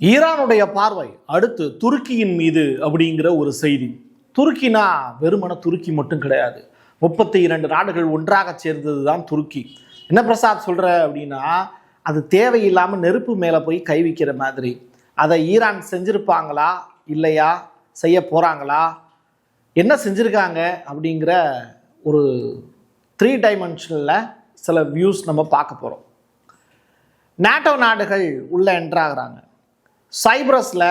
ஈரானுடைய பார்வை அடுத்து துருக்கியின் மீது அப்படிங்கிற ஒரு செய்தி. துருக்கினா வெறுமன துருக்கி மட்டும் கிடையாது, 32 நாடுகள் ஒன்றாக சேர்ந்தது தான் துருக்கி. என்ன பிரசாத் சொல்ற அப்படின்னா, அது தேவையில்லாமல் நெருப்பு மேலே போய் கை வைக்கிற மாதிரி. அதை ஈரான் செஞ்சிருப்பாங்களா இல்லையா, செய்ய போகிறாங்களா, என்ன செஞ்சுருக்காங்க அப்படிங்கிற ஒரு 3 டைமென்ஷனில் சில வியூஸ் நம்ம பார்க்க போகிறோம். நேட்டோ நாடுகள் உள்ள என்ட்ராகிறாங்க. சைப்ரஸில்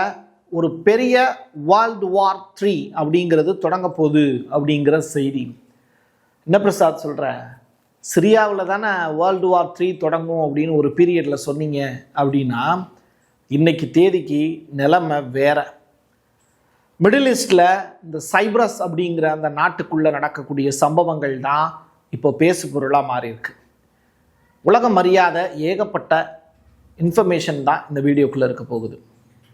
ஒரு பெரிய வேர்ல்டு வார் 3 அப்படிங்கிறது தொடங்க போகுது அப்படிங்கிற செய்தி. என்ன பிரசாத் சொல்கிற, சிரியாவில் தானே வேர்ல்டு வார் 3 தொடங்கும் அப்படின்னு ஒரு பீரியடில் சொன்னீங்க அப்படின்னா, இன்னைக்கு தேதிக்கு நிலைமை வேற. மிடில் ஈஸ்டில் இந்த சைப்ரஸ் அப்படிங்கிற அந்த நாட்டுக்குள்ளே நடக்கக்கூடிய சம்பவங்கள் தான் இப்போ பேசு பொருளாக மாறி இருக்கு. உலகம் அறியாத ஏகப்பட்ட இன்ஃபர்மேஷன் தான் இந்த வீடியோக்குள்ளே இருக்க போகுது.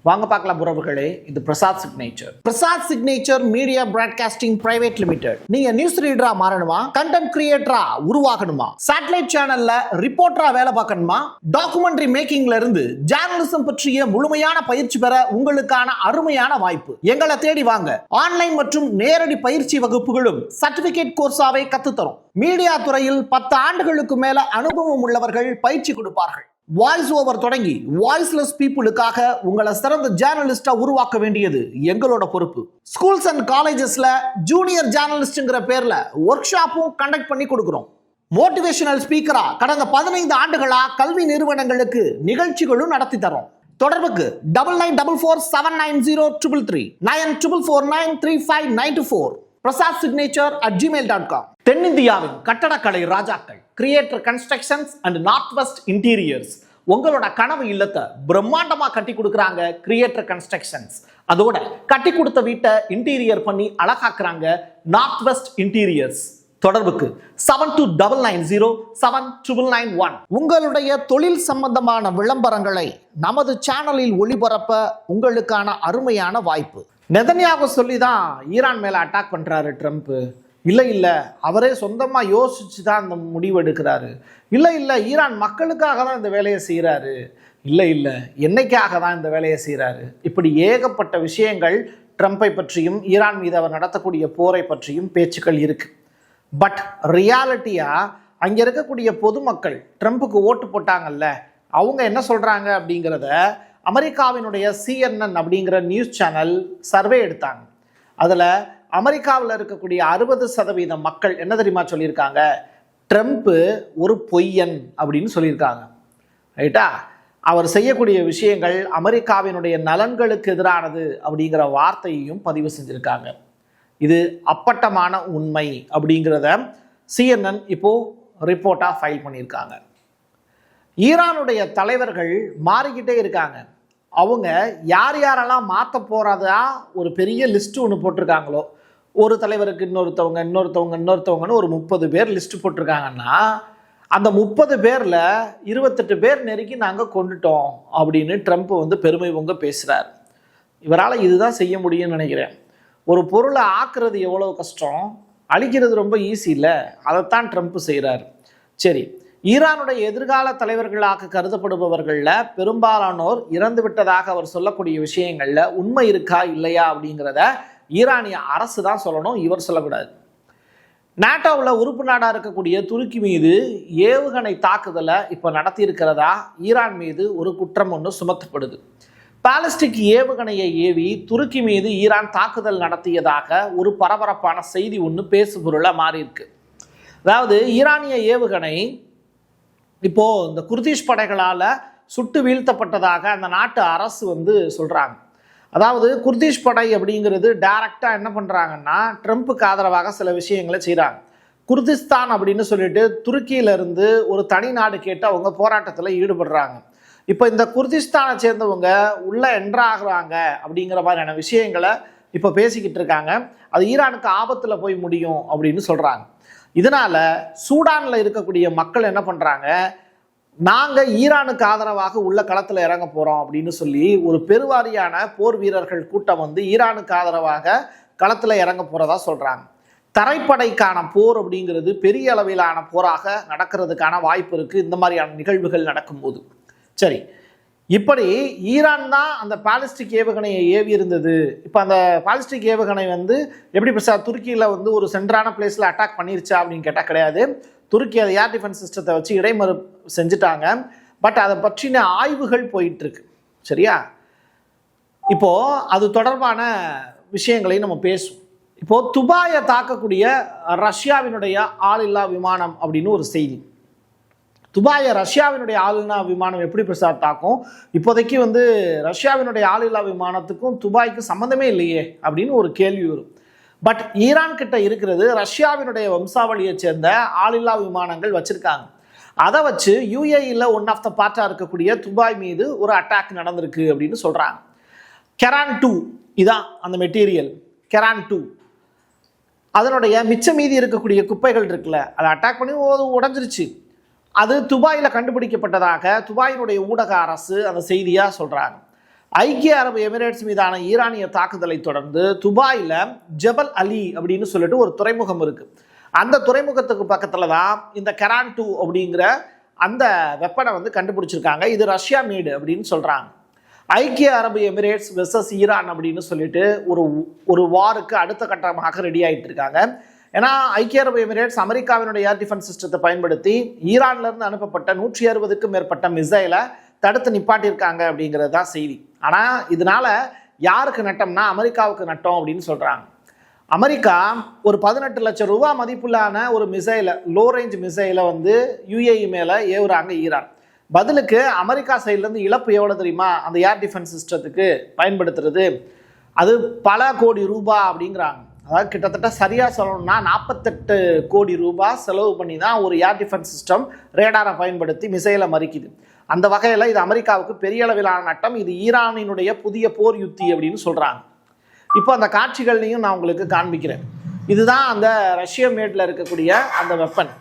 வாங்க பார்க்கலாம் உறவுகளே. இது Prasad signature. Prasad signature media broadcasting private limited. நீங்க நியூஸ் ரீடரா மாறணுமா, கண்டென்ட் கிரியேட்டரா உருவாகணுமா, சேட்டலைட் சேனல்ல ரிப்போர்ட்டரா வேலை பார்க்கணுமா, டாக்குமெண்ட்ரி மேக்கிங்ல இருந்து ஜேர்னலிசம் பற்றிய முழுமையான பயிற்சி பெற உங்களுக்கான அருமையான வாய்ப்பு. எங்களை தேடி வாங்க. ஆன்லைன் மற்றும் நேரடி பயிற்சி வகுப்புகளும் சர்டிபிகேட் கோர்ஸாவே கத்துத்தரும். மீடியா துறையில் 10 ஆண்டுகளுக்கு மேல அனுபவம் உள்ளவர்கள் பயிற்சி கொடுப்பார்கள். வாய்ஸ் ஓவர் தொடங்கி வாய்ஸ்லெஸ் பீப்புளுக்காக உங்களை சிறந்த ஜேர்னலிஸ்டா உருவாக்க வேண்டியது எங்களோட பொறுப்பு. ஸ்கூல்ஸ் அண்ட் காலேஜஸ்ல ஜூனியர் ஜேர்னலிஸ்ட்ங்கிற பேர்ல ஒர்க் ஷாப்பும் கண்டக்ட் பண்ணி கொடுக்கிறோம். மோட்டிவேஷனல் ஸ்பீக்கரா கடந்த 15 ஆண்டுகளா கல்வி நிறுவனங்களுக்கு நிகழ்ச்சிகளும் நடத்தி தரோம். தொடர்புக்கு 9944790333 94493594 prasadsignature@gmail.com. தென்னிந்தியாவின் கட்டடக்கலை ராஜாக்கள் creator constructions and north west interiors உங்களோட கனவு இல்லத்தை பிரம்மாண்டமா கட்டி கொடுக்குறாங்க கிரியேட்டர் கன்ஸ்ட்ரக்ஷன்ஸ். அதோட கட்டி கொடுத்த வீட்டை இன்டீரியர் பண்ணி அழகாக்குறாங்க நார்த் வெஸ்ட் இன்டீரியர்ஸ். தொடர்புக்கு 7290799991. உங்களுடைய தொழில் சம்பந்தமான விளம்பரங்களை நமது சேனலில் ஒளிபரப்ப உங்களுக்கான அருமையான வாய்ப்பு. நெதன்யாகு சொல்லி தான் ஈரான் மேல அட்டாக் பண்றாரு ட்ரம்ப். இல்லை அவரே சொந்தமாக யோசிச்சு தான் இந்த முடிவு எடுக்கிறாரு. இல்லை ஈரான் மக்களுக்காக தான் இந்த வேலையை செய்கிறாரு. இல்லை என்னைக்காக தான் இந்த வேலையை செய்கிறாரு. இப்படி ஏகப்பட்ட விஷயங்கள் ட்ரம்ப்பை பற்றியும் ஈரான் மீது அவர் நடத்தக்கூடிய போரை பற்றியும் பேச்சுக்கள் இருக்கு. பட் ரியாலிட்டியாக அங்கே இருக்கக்கூடிய பொதுமக்கள் ட்ரம்ப்புக்கு ஓட்டு போட்டாங்கல்ல, அவங்க என்ன சொல்கிறாங்க அப்படிங்கிறத அமெரிக்காவினுடைய CNN அப்படிங்கிற நியூஸ் சேனல் சர்வே எடுத்தாங்க. அதில் அமெரிக்காவில் இருக்கக்கூடிய 60% மக்கள் என்ன தெரியுமா சொல்லியிருக்காங்க, ட்ரம்ப்பு ஒரு பொய்யன் அப்படின்னு சொல்லியிருக்காங்க. ரைட்டா, அவர் செய்யக்கூடிய விஷயங்கள் அமெரிக்காவினுடைய நலன்களுக்கு எதிரானது அப்படிங்கிற வார்த்தையையும் பதிவு செஞ்சுருக்காங்க. இது அப்பட்டமான உண்மை அப்படிங்கிறத CNN இப்போ ரிப்போர்ட்டாக ஃபைல் பண்ணியிருக்காங்க. ஈரானுடைய தலைவர்கள் மாறிக்கிட்டே இருக்காங்க. அவங்க யார் யாரெல்லாம் மாற்ற போகிறதா ஒரு பெரிய லிஸ்ட்டு ஒன்று போட்டிருக்காங்களோ, ஒரு தலைவருக்கு இன்னொருத்தவங்கன்னு ஒரு 30 பேர் லிஸ்ட்டு போட்டிருக்காங்கன்னா, அந்த 30 பேரில் 28 பேர் நெருக்கி நாங்கள் கொண்டுட்டோம் அப்படின்னு ட்ரம்ப் பெருமை பொங்க பேசுகிறார். இவரால் இதுதான் செய்ய முடியும்னு நினைக்கிறேன். ஒரு பொருளை ஆக்குறது எவ்வளோ கஷ்டம், அழிக்கிறது ரொம்ப ஈஸி இல்லை, அதைத்தான் ட்ரம்ப் செய்கிறார். சரி, ஈரானுடைய எதிர்கால தலைவர்களாக கருதப்படுபவர்களில் பெரும்பாலானோர் இறந்து விட்டதாக அவர் சொல்லக்கூடிய விஷயங்களில் உண்மை இருக்கா இல்லையா அப்படிங்கிறத ஈரானிய அரசு தான் சொல்லணும், இவர் சொல்லக்கூடாது. நேட்டோவில் உறுப்பு நாடாக இருக்கக்கூடிய துருக்கி மீது ஏவுகணை தாக்குதலை இப்போ நடத்தியிருக்கிறதா ஈரான் மீது ஒரு குற்றம் ஒன்று சுமத்தப்படுது. பாலிஸ்டிக் ஏவுகணையை ஏவி துருக்கி மீது ஈரான் தாக்குதல் நடத்தியதாக ஒரு பரபரப்பான செய்தி ஒன்று பேசு பொருளாக மாறியிருக்கு. அதாவது ஈரானிய ஏவுகணை இப்போ இந்த குர்திஷ் படைகளால் சுட்டு வீழ்த்தப்பட்டதாக அந்த நாட்டு அரசு சொல்கிறாங்க. அதாவது குர்திஷ் படை அப்படிங்கிறது டைரக்டாக என்ன பண்ணுறாங்கன்னா, ட்ரம்ப்புக்கு ஆதரவாக சில விஷயங்களை செய்கிறாங்க. குர்திஸ்தான் அப்படின்னு சொல்லிட்டு துருக்கியிலிருந்து ஒரு தனி நாடு கேட்டு அவங்க போராட்டத்தில் ஈடுபடுறாங்க. இப்போ இந்த குர்திஸ்தானை சேர்ந்தவங்க உள்ள என்ட்ராகிறாங்க அப்படிங்கிற மாதிரியான விஷயங்களை இப்போ பேசிக்கிட்டு இருக்காங்க. அது ஈரானுக்கு ஆபத்தில் போய் முடியும் அப்படின்னு சொல்கிறாங்க. இதனால் சூடானில் இருக்கக்கூடிய மக்கள் என்ன பண்ணுறாங்க, நாங்கள் ஈரானுக்கு ஆதரவாக உள்ள களத்தில் இறங்க போகிறோம் அப்படின்னு சொல்லி ஒரு பெருவாரியான போர் வீரர்கள் கூட்டம் ஈரானுக்கு ஆதரவாக களத்தில் இறங்க போகிறதா சொல்கிறாங்க. தரைப்படைக்கான போர் அப்படிங்கிறது பெரிய அளவிலான போராக நடக்கிறதுக்கான வாய்ப்பு இருக்குது இந்த மாதிரியான நிகழ்வுகள் நடக்கும்போது. சரி, இப்படி ஈரான் தான் அந்த பாலிஸ்டிக் ஏவுகணையை ஏவி இருந்தது. இப்போ அந்த பாலிஸ்டிக் ஏவுகணை வந்து எப்படி பிரசாத் துருக்கியில் வந்து ஒரு சென்ட்ரான பிளேஸில் அட்டாக் பண்ணிருச்சா அப்படின்னு கேட்டால் கிடையாது. துருக்கி அதை ஏர் டிஃபென்ஸ் சிஸ்டத்தை வச்சு இடைமறு செஞ்சுட்டாங்க. பட் அதை பற்றின ஆய்வுகள் போயிட்டு இருக்கு. சரியா? இப்போ அது தொடர்பான விஷயங்களையும் நம்ம பேசுவோம். இப்போ துபாயை தாக்கக்கூடிய ரஷ்யாவினுடைய ஆளில்லா விமானம் அப்படின்னு ஒரு செய்தி. துபாயை ரஷ்யாவினுடைய ஆளில்லா விமானம் எப்படி பிரசாத் தாக்கும்? இப்போதைக்கு வந்து ரஷ்யாவினுடைய ஆளில்லா விமானத்துக்கும் துபாய்க்கு சம்மந்தமே இல்லையே அப்படின்னு ஒரு கேள்வி வரும். பட் ஈரான் கிட்ட இருக்கிறது ரஷ்யாவினுடைய வம்சாவளியை சேர்ந்த ஆளில்லா விமானங்கள் வச்சிருக்காங்க. அதை வச்சு யுஏஇல ஒன் ஆஃப் த பார்ட்டாக இருக்கக்கூடிய துபாய் மீது ஒரு அட்டாக் நடந்திருக்கு அப்படின்னு சொல்றாங்க. கெரான் 2 இதான் அந்த மெட்டீரியல். கெரான் 2 அதனுடைய மிச்ச மீதி இருக்கக்கூடிய குப்பைகள் இருக்குல்ல, அதை அட்டாக் பண்ணி உடஞ்சிருச்சு. அது துபாயில் கண்டுபிடிக்கப்பட்டதாக துபாயினுடைய ஊடக அரசு அந்த செய்தியாக சொல்கிறாங்க. ஐக்கிய அரபு எமிரேட்ஸ் மீதான ஈரானிய தாக்குதலை தொடர்ந்து துபாயில் ஜபல் அலி அப்படின்னு சொல்லிட்டு ஒரு துறைமுகம் இருக்குது. அந்த துறைமுகத்துக்கு பக்கத்தில் தான் இந்த கெரான் 2 அப்படிங்கிற அந்த வெப்பனை வந்து கண்டுபிடிச்சிருக்காங்க. இது ரஷ்யா மேடு அப்படின்னு சொல்கிறாங்க. ஐக்கிய அரபு எமிரேட்ஸ் வெர்சஸ் ஈரான் அப்படின்னு சொல்லிட்டு ஒரு வாருக்கு அடுத்த கட்டமாக ரெடி ஆகிட்டு இருக்காங்க. ஏன்னா ஐக்கிய அரபு எமிரேட்ஸ் அமெரிக்காவினுடைய ஏர் டிஃபென்ஸ் சிஸ்டத்தை பயன்படுத்தி ஈரான்லேருந்து அனுப்பப்பட்ட 160க்கும் மேற்பட்ட மிசைலை தடுத்து நிப்பாட்டியிருக்காங்க அப்படிங்கிறது தான் செய்தி. ஆனால் இதனால யாருக்கு நட்டம்னா அமெரிக்காவுக்கு நட்டம் அப்படின்னு சொல்கிறாங்க. அமெரிக்கா ஒரு 18 லட்சம் ரூபாய் மதிப்புள்ளான ஒரு மிசைலை, லோ ரேஞ்ச் மிசைலை வந்து யுஏஇ மேலே ஏவுறாங்க ஈரான். பதிலுக்கு அமெரிக்கா சைட்லேருந்து இழப்பு எவ்வளோ தெரியுமா? அந்த ஏர் டிஃபென்ஸ் சிஸ்டத்துக்கு பயன்படுத்துறது அது பல கோடி ரூபாய் அப்படிங்கிறாங்க. அதாவது கிட்டத்தட்ட சரியாக சொல்லணும்னா 48 கோடி ரூபாய் செலவு பண்ணி தான் ஒரு ஏர் டிஃபென்ஸ் சிஸ்டம் ரேடாரை பயன்படுத்தி மிசைலை மறிக்குது. அந்த வகையில் இது அமெரிக்காவுக்கு பெரிய அளவிலான நட்டம். இது ஈரானினுடைய புதிய போர் யுத்தி அப்படின்னு சொல்கிறாங்க. இப்போ அந்த காட்சிகள்லையும் நான் உங்களுக்கு காண்பிக்கிறேன். இதுதான் அந்த ரஷ்ய மேட்ல இருக்கக்கூடிய அந்த வெப்பன்.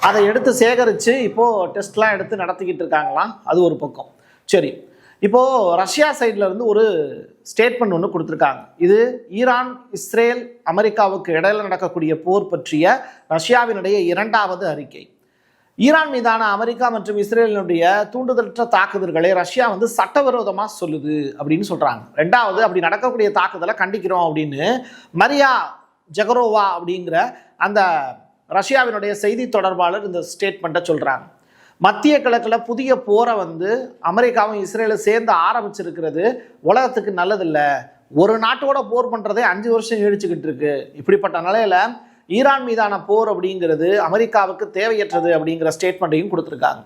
அதை எடுத்து சேகரித்து இப்போது டெஸ்ட்லாம் எடுத்து நடத்திக்கிட்டு இருக்காங்களாம். அது ஒரு பக்கம். சரி, இப்போது ரஷ்யா சைடில் இருந்து ஒரு ஸ்டேட்மெண்ட் ஒன்று கொடுத்துருக்காங்க. இது ஈரான் இஸ்ரேல் அமெரிக்காவுக்கு இடையில நடக்கக்கூடிய போர் பற்றிய ரஷ்யாவினுடைய 2வது அறிக்கை. ஈரான் மீதான அமெரிக்கா மற்றும் இஸ்ரேலினுடைய தூண்டுதலற்ற தாக்குதல்களை ரஷ்யா வந்து சட்டவிரோதமாக சொல்லுது அப்படின்னு சொல்கிறாங்க. 2வது, அப்படி நடக்கக்கூடிய தாக்குதலை கண்டிக்கிறோம் அப்படின்னு மரியா ஜெகரோவா அப்படிங்கிற அந்த ரஷ்யாவினுடைய செய்தி தொடர்பாளர் இந்த ஸ்டேட்மெண்ட்டை சொல்கிறாங்க. மத்திய கிழக்கில் புதிய போரை வந்து அமெரிக்காவும் இஸ்ரேலும் சேர்ந்து ஆரம்பிச்சிருக்கிறது உலகத்துக்கு நல்லதில்லை. ஒரு நாட்டோட போர் பண்ணுறதே 5 வருஷம் நீடிச்சுக்கிட்டு இருக்கு. இப்படிப்பட்ட நிலையில் ஈரான் மீதான போர் அப்படிங்கிறது அமெரிக்காவுக்கு தேவையற்றது அப்படிங்கிற ஸ்டேட்மெண்ட்டையும் கொடுத்துருக்காங்க.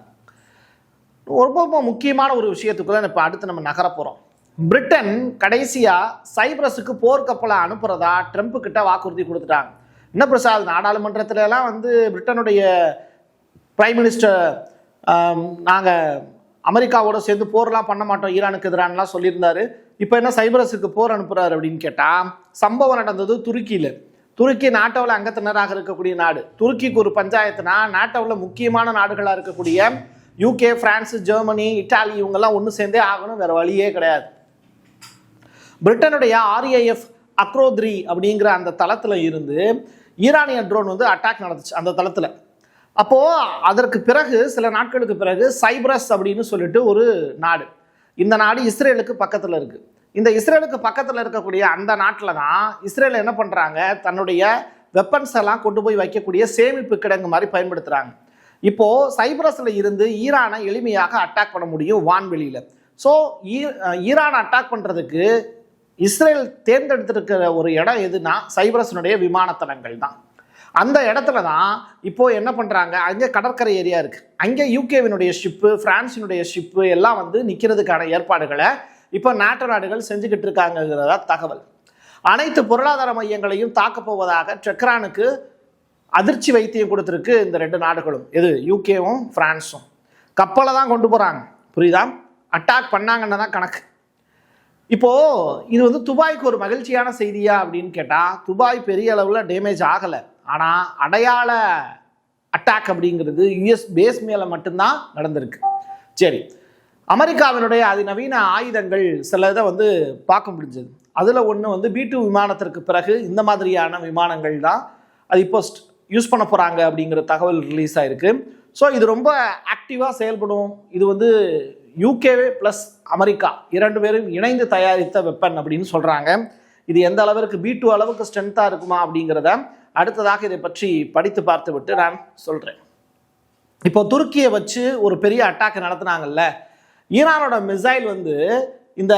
ரொம்ப முக்கியமான ஒரு விஷயத்துக்குள்ள இப்போ அடுத்து நம்ம நகர போகிறோம். பிரிட்டன் கடைசியாக சைப்ரஸுக்கு போர்க்கப்பலை அனுப்புறதா ட்ரம்ப் கிட்ட வாக்குறுதி கொடுத்துட்டாங்க. என்ன பிரசாத், நாடாளுமன்றத்துல எல்லாம் வந்து பிரிட்டனுடைய பிரைம் மினிஸ்டர் நாங்கள் அமெரிக்காவோட சேர்ந்து போர்லாம் பண்ண மாட்டோம் ஈரானுக்கு எதிரானலாம் சொல்லியிருந்தாரு. இப்போ என்ன சைப்ரஸுக்கு போர் அனுப்புகிறாரு அப்படின்னு கேட்டால், சம்பவம் நடந்தது துருக்கியில். துருக்கி நாட்டோவில் அங்கத்தினராக இருக்கக்கூடிய நாடு. துருக்கிக்கு ஒரு பஞ்சாயத்துனா நாட்டோவில் முக்கியமான நாடுகளாக இருக்கக்கூடிய யூகே, பிரான்ஸ், ஜெர்மனி, இட்டாலி இவங்கெல்லாம் ஒன்று சேர்ந்தே ஆகணும், வேறு வழியே கிடையாது. பிரிட்டனுடைய RAF அக்ரோ 3 அப்படிங்கிற அந்த தளத்தில் இருந்து ஈரானிய ட்ரோன் வந்து அட்டாக் நடந்துச்சு அந்த தளத்தில். அப்போது அதற்கு பிறகு சில நாட்களுக்கு பிறகு சைப்ரஸ் அப்படின்னு சொல்லிட்டு ஒரு நாடு, இந்த நாடு இஸ்ரேலுக்கு பக்கத்தில் இருக்குது. இந்த இஸ்ரேலுக்கு பக்கத்தில் இருக்கக்கூடிய அந்த நாட்டில் தான் இஸ்ரேல் என்ன பண்ணுறாங்க, தன்னுடைய வெப்பன்ஸ் எல்லாம் கொண்டு போய் வைக்கக்கூடிய சேமிப்பு கிடங்கு மாதிரி பயன்படுத்துகிறாங்க. இப்போது சைப்ரஸில் இருந்து ஈரானை எளிமையாக அட்டாக் பண்ண முடியும் வான்வெளியில். ஸோ ஈரானை அட்டாக் பண்ணுறதுக்கு இஸ்ரேல் தேர்ந்தெடுத்திருக்கிற ஒரு இடம் எதுனா சைப்ரஸினுடைய விமானத்தளங்கள் தான். அந்த இடத்துல தான் இப்போது என்ன பண்ணுறாங்க, அங்கே கடற்கரை ஏரியா இருக்குது, அங்கே யூகேவினுடைய ஷிப்பு, பிரான்ஸினுடைய ஷிப்பு எல்லாம் வந்து நிற்கிறதுக்கான ஏற்பாடுகளை இப்போ நாட்டோ நாடுகள் செஞ்சுக்கிட்டு இருக்காங்கிறதா தகவல். அனைத்து பொருளாதார மையங்களையும் தாக்கப் போவதாக டெஹ்ரானுக்கு அதிர்ச்சி வைத்தியம் கொடுத்துருக்கு இந்த 2 நாடுகளும். எது, யூகேவும் பிரான்ஸும். கப்பலை தான் கொண்டு போகிறாங்க, புரியுதா? அட்டாக் பண்ணாங்கன்னு தான் கணக்கு. இப்போது இது வந்து துபாய்க்கு ஒரு மகிழ்ச்சியான செய்தியா அப்படின்னு கேட்டால், துபாய் பெரிய அளவில் டேமேஜ் ஆகலை. ஆனால் அடையாள அட்டாக் அப்படிங்கிறது யுஎஸ் பேஸ் மேலே மட்டும்தான் நடந்திருக்கு. சரி, அமெரிக்காவினுடைய அதிநவீன ஆயுதங்கள் சில இதை வந்து பார்க்க முடிஞ்சது. அதில் ஒன்று வந்து B2 விமானத்திற்கு பிறகு இந்த மாதிரியான விமானங்கள் தான் அது இப்போ யூஸ் பண்ண போகிறாங்க அப்படிங்கிற தகவல் ரிலீஸ் ஆகிருக்கு. ஸோ இது ரொம்ப ஆக்டிவாக செயல்படும். இது வந்து UK ப்ளஸ் அமெரிக்கா 2 பேரும் இணைந்து தயாரித்த வெப்பன் அப்படின்னு சொல்கிறாங்க. இது எந்த அளவிற்கு B2 அளவுக்கு ஸ்ட்ரென்த்தாக இருக்குமா அப்படிங்கிறத அடுத்ததாக இதை பற்றி படித்து பார்த்து விட்டு நான் சொல்கிறேன். இப்போ துருக்கியை வச்சு ஒரு பெரிய அட்டாக் நடத்தினாங்கல்ல, ஈரானோட மிசைல் வந்து இந்த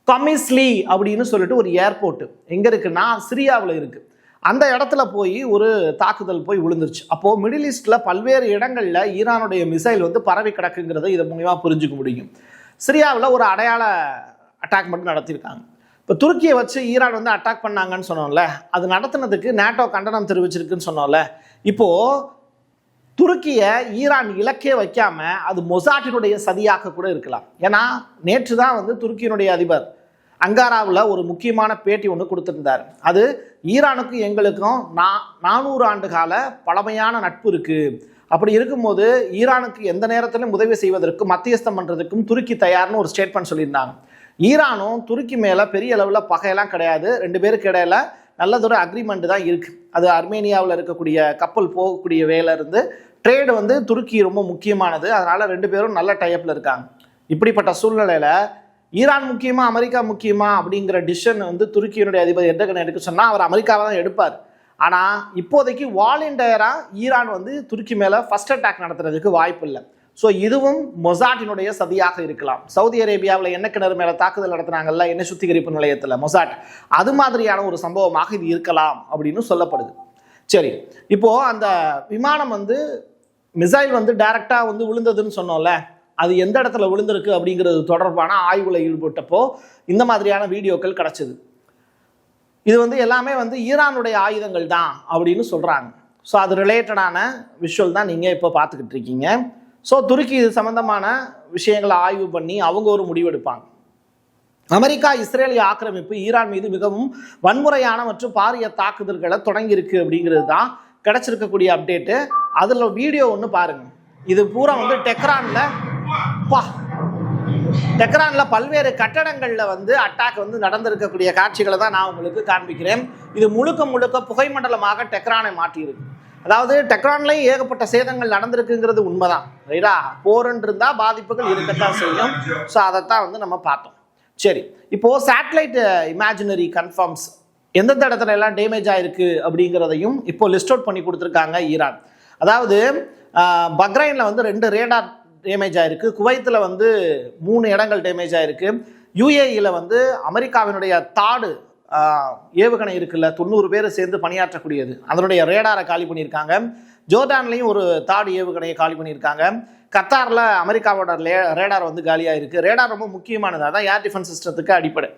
கமிஸ்லி அப்படின்னு சொல்லிட்டு ஒரு ஏர்போர்ட் எங்கே இருக்குன்னா சிரியாவில் இருக்குது. அந்த இடத்துல போய் ஒரு தாக்குதல் போய் விழுந்துருச்சு. அப்போது மிடில் ஈஸ்டில் பல்வேறு இடங்களில் ஈரானுடைய மிசைல் வந்து பரவி கிடக்குங்கிறத இதை மூலியமாக புரிஞ்சுக்க முடியும். சிரியாவில் ஒரு அடையாள அட்டாக் மட்டும் நடத்தியிருக்காங்க. இப்போ துருக்கியை வச்சு ஈரான் வந்து அட்டாக் பண்ணாங்கன்னு சொன்னோம்ல, அது நடத்தினதுக்கு நேட்டோ கண்டனம் தெரிவிச்சிருக்குன்னு சொன்னோம்ல. இப்போது துருக்கியை ஈரான் இலக்கே வைக்காம அது மொசாட்டினுடைய சதியாக கூட இருக்கலாம். ஏன்னா நேற்று தான் வந்து துருக்கியினுடைய அதிபர் அங்காராவில் ஒரு முக்கியமான பேட்டி ஒன்று கொடுத்துருந்தார். அது ஈரானுக்கும் எங்களுக்கும் 400 ஆண்டு கால பழமையான நட்பு இருக்குது. அப்படி இருக்கும்போது ஈரானுக்கு எந்த நேரத்திலும் உதவி செய்வதற்கும் மத்தியஸ்தம் பண்ணுறதுக்கும் துருக்கி தயார்னு ஒரு ஸ்டேட்மெண்ட் சொல்லியிருந்தாங்க. ஈரானும் துருக்கி மேலே பெரிய அளவில் பகையெல்லாம் கிடையாது. 2 பேருக்கு இடையில நல்லதொரு அக்ரிமெண்ட் தான் இருக்குது. அது அர்மேனியாவில் இருக்கக்கூடிய கப்பல் போகக்கூடிய வேலையிலிருந்து ட்ரேடு வந்து துருக்கி ரொம்ப முக்கியமானது. அதனால் 2 பேரும் நல்ல டைப்பில் இருக்காங்க. இப்படிப்பட்ட சூழ்நிலையில் ஈரான் முக்கியமா அமெரிக்கா முக்கியமா அப்படிங்கிற டிசிஷன் வந்து துருக்கியினுடைய அதிபர் எர்டகன் எடுக்க சொன்னால் அவர் அமெரிக்காவை தான் எடுப்பார். ஆனால் இப்போதைக்கு வாலண்டியராக ஈரான் வந்து துருக்கி மேலே ஃபர்ஸ்ட் அட்டாக் நடத்துறதுக்கு வாய்ப்பு இல்லை. ஸோ இதுவும் மொசாட்டினுடைய சதியாக இருக்கலாம். சவுதி அரேபியாவில் எண்ணெய் கிணறு மேலே தாக்குதல் நடத்துனாங்கல்ல, எண்ணெய் சுத்திகரிப்பு நிலையத்தில் மொசாட், அது மாதிரியான ஒரு சம்பவமாக இது இருக்கலாம் அப்படின்னு சொல்லப்படுது. சரி, இப்போது அந்த விமானம் வந்து மிசைல் வந்து டைரக்டாக வந்து விழுந்ததுன்னு சொன்னோம்ல, அது எந்த இடத்துல விழுந்திருக்கு அப்படிங்கிறது தொடர்பான ஆய்வில் ஈடுபட்டப்போ இந்த மாதிரியான வீடியோக்கள் கிடச்சிது. இது வந்து எல்லாமே வந்து ஈரானுடைய ஆயுதங்கள் தான் அப்படின்னு சொல்கிறாங்க. ஸோ அது ரிலேட்டடான விஷுவல் தான் நீங்கள் இப்போ பார்த்துக்கிட்டு இருக்கீங்க. ஸோ துருக்கி இது சம்பந்தமான விஷயங்களை ஆய்வு பண்ணி அவங்க ஒரு முடிவெடுப்பாங்க. அமெரிக்கா இஸ்ரேலிய ஆக்கிரமிப்பு ஈரான் மீது மிகவும் வன்முறையான மற்றும் பாரிய தாக்குதல்களை தொடங்கியிருக்கு அப்படிங்கிறது தான் கிடைச்சிருக்கக்கூடிய அப்டேட்டு. அதில் வீடியோ ஒன்று பாருங்க. இது பூரா வந்து டெக்ரானில் பல்வேறு கட்டடங்களில் வந்து அட்டாக் வந்து நடந்திருக்கக்கூடிய காட்சிகளை தான் நான் உங்களுக்கு காண்பிக்கிறேன். இது முழுக்க முழுக்க புகைமண்டலமாக டெக்ரானை மாற்றியிருக்கு. அதாவது டெக்ரான்லையும் ஏகப்பட்ட சேதங்கள் நடந்திருக்குங்கிறது உண்மைதான், ரைட்டா? போர்ன்னு இருந்தால் பாதிப்புகள் இருக்கத்தான் செய்யும். ஸோ அதைத்தான் வந்து நம்ம பார்த்தோம். சரி, இப்போது சேட்டலைட் இமேஜினரி கன்ஃபார்ம்ஸ் எந்தெந்த இடத்துல எல்லாம் டேமேஜ் ஆகிருக்கு அப்படிங்கிறதையும் இப்போ லிஸ்ட் அவுட் பண்ணி கொடுத்துருக்காங்க ஈரான். அதாவது பக்ரைனில் வந்து 2 ரேடார் டேமேஜ் ஆகிருக்கு, குவைத்தில் வந்து 3 இடங்கள் டேமேஜ் ஆகிருக்கு, யுஏஇயில் வந்து அமெரிக்காவினுடைய தாடு ஏவுகணை இருக்குல்ல, 90 பேர் சேர்ந்து பணியாற்றக்கூடியது, அதனுடைய ரேடாரை காலி பண்ணியிருக்காங்க. ஜோர்டான்லையும் ஒரு தாடு ஏவுகணையை காலி பண்ணியிருக்காங்க. கத்தாரில் அமெரிக்காவோட ரேடார் வந்து காலியாக இருக்குது. ரேடார் ரொம்ப முக்கியமானது, அதான் ஏர் டிஃபென்ஸ் சிஸ்டத்துக்கு அடிப்படை,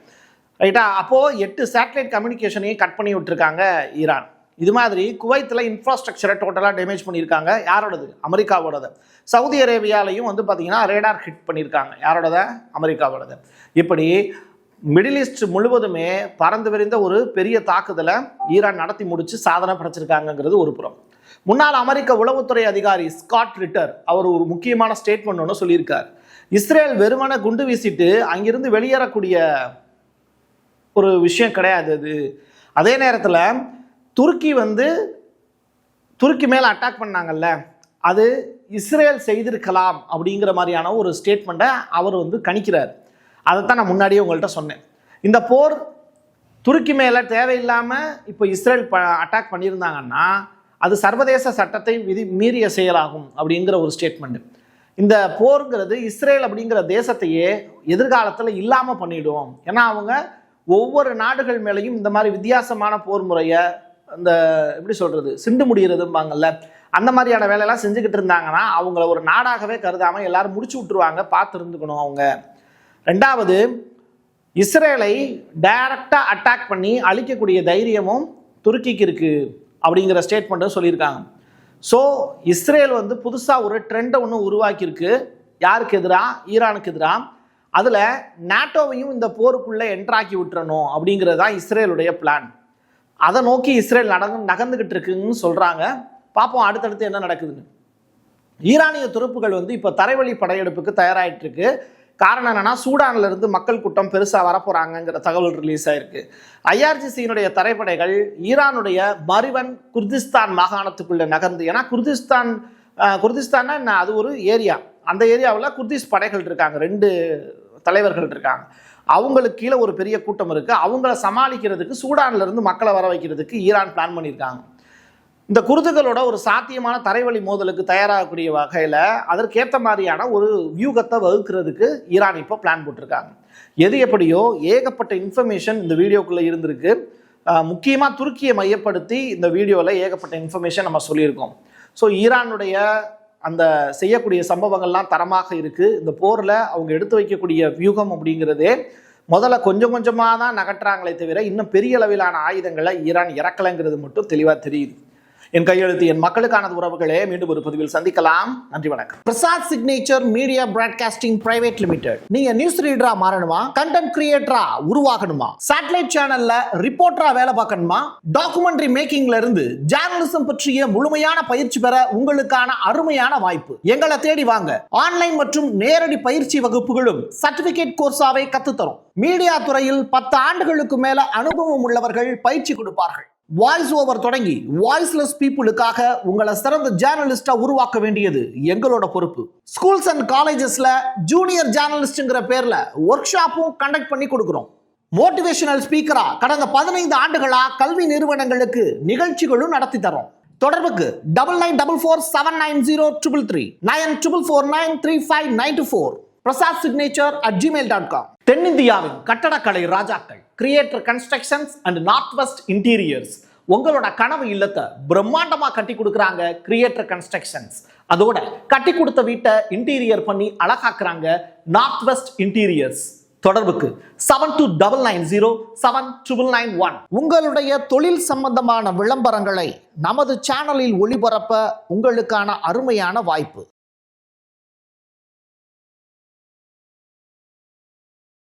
ரைட்டா? அப்போது 8 சேட்டலைட் கம்யூனிகேஷனையும் கட் பண்ணி விட்டுருக்காங்க ஈரான். இது மாதிரி குவைத்தில் இன்ஃப்ராஸ்ட்ரக்சரை டோட்டலாக டேமேஜ் பண்ணியிருக்காங்க. யாரோடது? அமெரிக்காவோடது. சவுதி அரேபியாலையும் வந்து பார்த்தீங்கன்னா ரேடார் ஹிட் பண்ணியிருக்காங்க. யாரோடத? அமெரிக்காவோடது. இப்படி மிடில் ஈஸ்ட் முழுவதுமே பறந்து விரிந்த ஒரு பெரிய தாக்குதலை ஈரான் நடத்தி முடிச்சு சாதனை படைச்சிருக்காங்கிறது ஒரு புறம். முன்னாள் அமெரிக்க உளவுத்துறை அதிகாரி ஸ்காட் ரிட்டர் அவர் ஒரு முக்கியமான ஸ்டேட்மெண்ட் ஒன்று சொல்லியிருக்கார். இஸ்ரேல் வெறுமன குண்டு வீசிட்டு அங்கிருந்து வெளியேறக்கூடிய ஒரு விஷயம் கிடையாது அது. அதே நேரத்தில் துருக்கி மேலே அட்டாக் பண்ணாங்கல்ல, அது இஸ்ரேல் செய்திருக்கலாம் அப்படிங்கிற மாதிரியான ஒரு ஸ்டேட்மெண்ட்டை அவர் வந்து கணிக்கிறார். அதைத்தான் நான் முன்னாடியே உங்கள்கிட்ட சொன்னேன். இந்த போர் துருக்கி மேலே தேவையில்லாமல் இப்போ இஸ்ரேல் அட்டாக் பண்ணியிருந்தாங்கன்னா அது சர்வதேச சட்டத்தை மீறிய செயலாகும் அப்படிங்கிற ஒரு ஸ்டேட்மெண்ட். இந்த போருங்கிறது இஸ்ரேல் அப்படிங்கிற தேசத்தையே எதிர்காலத்தில் இல்லாமல் பண்ணிவிடும். ஏன்னா அவங்க ஒவ்வொரு நாடுகள் மேலேயும் இந்த மாதிரி வித்தியாசமான போர் முறையை, அந்த எப்படி சொல்கிறது, சிண்டு முடிகிறதும்பாங்கல்ல, அந்த மாதிரியான வேலையெல்லாம் செஞ்சுக்கிட்டு இருந்தாங்கன்னா அவங்கள ஒரு நாடாகவே கருதாமல் எல்லாரும் முடிச்சு விட்டுருவாங்க. பார்த்து இருந்துக்கணும் அவங்க. 2வது, இஸ்ரேலை டைரக்டாக அட்டாக் பண்ணி அழிக்கக்கூடிய தைரியமும் துருக்கிக்கு இருக்குது அப்படிங்கிற ஸ்டேட்மெண்ட்டும் சொல்லியிருக்காங்க. ஸோ இஸ்ரேல் வந்து புதுசாக ஒரு ட்ரெண்டை ஒன்று உருவாக்கியிருக்கு. யாருக்கு எதிராக? ஈரானுக்கு எதிராக. அதில் நேட்டோவையும் இந்த போருக்குள்ளே என்ட்ராக்கி விட்டுறணும் அப்படிங்கிறது தான் இஸ்ரேலுடைய பிளான். அதை நோக்கி இஸ்ரேல் நகர்ந்துக்கிட்டு இருக்குன்னு சொல்கிறாங்க. பார்ப்போம் அடுத்தடுத்து என்ன நடக்குதுன்னு. ஈரானிய துருப்புகள் வந்து இப்போ தரைவழி படையெடுப்புக்கு தயாராகிட்டு இருக்கு. காரணம் என்னன்னா, சூடான்ல இருந்து மக்கள் கூட்டம் பெருசாக வரப்போறாங்கிற தகவல் ரிலீஸ் ஆயிருக்கு. IRGC-னுடைய தரைப்படைகள் ஈரானுடைய மரிவன் குர்திஸ்தான் மாகாணத்துக்குள்ள நகர்ந்து, ஏன்னா குர்திஸ்தான்னா என்ன, அது ஒரு ஏரியா, அந்த ஏரியாவில் குர்திஸ் படைகள் இருக்காங்க, 2 தலைவர்கள் இருக்காங்க. அவங்களுக்கு கீழே ஒரு பெரிய கூட்டம் இருக்குது. அவங்கள சமாளிக்கிறதுக்கு சூடான்ல இருந்து மக்களை வர வைக்கிறதுக்கு ஈரான் பிளான் பண்ணியிருக்காங்க. இந்த குர்துகளோட ஒரு சாத்தியமான தரைவழி மோதலுக்கு தயாராகக்கூடிய வகையில் அதற்கேற்ற மாதிரியான ஒரு வியூகத்தை வகுக்கிறதுக்கு ஈரான் இப்போ பிளான் போட்டிருக்காங்க. எது எப்படியோ ஏகப்பட்ட இன்ஃபர்மேஷன் இந்த வீடியோக்குள்ளே இருந்திருக்கு. முக்கியமாக துருக்கியை மையப்படுத்தி இந்த வீடியோவில் ஏகப்பட்ட இன்ஃபர்மேஷன் நம்ம சொல்லியிருக்கோம். ஸோ ஈரானுடைய அந்த செய்யக்கூடிய சம்பவங்கள்லாம் தரமாக இருக்குது. இந்த போரில் அவங்க எடுத்து வைக்கக்கூடிய வியூகம் அப்படிங்கிறதே முதல்ல கொஞ்சம் கொஞ்சமாக தான் நகட்டுறாங்களே தவிர இன்னும் பெரிய அளவிலான ஆயுதங்களை ஈரான் இறக்கலைங்கிறது மட்டும் தெளிவாக தெரியுது. என் கையெழுத்து என் மக்களுக்கானது உறவுகளே. மீண்டும் ஒரு பதிவில் சந்திக்கலாம். நன்றி, வணக்கம். Prasad signature media broadcasting private limited. நீங்க நியூஸ் ரீடரா மாறணுமா, கண்டென்ட் கிரியேட்டரா உருவாகணுமா, சேட்டலைட் சேனல்ல ரிப்போர்ட்டரா வேலை பார்க்கணுமா, டாக்குமெண்ட்ரி மேக்கிங்ல இருந்து ஜேர்னலிசம் பற்றிய முழுமையான பயிற்சி பெற உங்களுக்கான அருமையான வாய்ப்பு. எங்களை தேடி வாங்க. ஆன்லைன் மற்றும் நேரடி பயிற்சி வகுப்புகளும் சர்டிபிகேட் கோர்ஸாவே கத்துத்தரும். மீடியா துறையில் 10 ஆண்டுகளுக்கு மேல அனுபவம் உள்ளவர்கள் பயிற்சி கொடுப்பார்கள். வாய்ஸ் ஓவர் தொடங்கி வாய்ஸ்லெஸ் பீப்புளுக்காக உங்களை சிறந்த ஜேர்னலிஸ்டா உருவாக்க வேண்டியது எங்களோட பொறுப்பு. ஸ்கூல்ஸ் அண்ட் காலேஜஸ்ல ஜூனியர் ஜேர்னலிஸ்ட்ங்கிற பேர்ல ஒர்க் ஷாப்பும் கண்டக்ட் பண்ணி கொடுக்கிறோம். மோட்டிவேஷனல் ஸ்பீக்கரா கடந்த 15 ஆண்டுகளா கல்வி நிறுவனங்களுக்கு நிகழ்ச்சிகளும் நடத்தி தரோம். தொடர்புக்கு 9944790333 94493594 prasadsignature@gmail.com. தென்னிந்தியாவின் கட்டடக்கலை ராஜாக்கள் creator constructions and north west interiors. உங்களோட கனவு இல்லத்தை பிரம்மாண்டமா கட்டி கொடுக்குறாங்க கிரியேட்டர் கன்ஸ்ட்ரக்ஷன்ஸ். அதோட கட்டி கொடுத்த வீட்டை இன்டீரியர் பண்ணி அழகாக்குறாங்க நார்த் வெஸ்ட் இன்டீரியர்ஸ். தொடர்புக்கு 7290799991. உங்களுடைய தொழில் சம்பந்தமான விளம்பரங்களை நமது சேனலில் ஒளிபரப்ப உங்களுக்கான அருமையான வாய்ப்பு.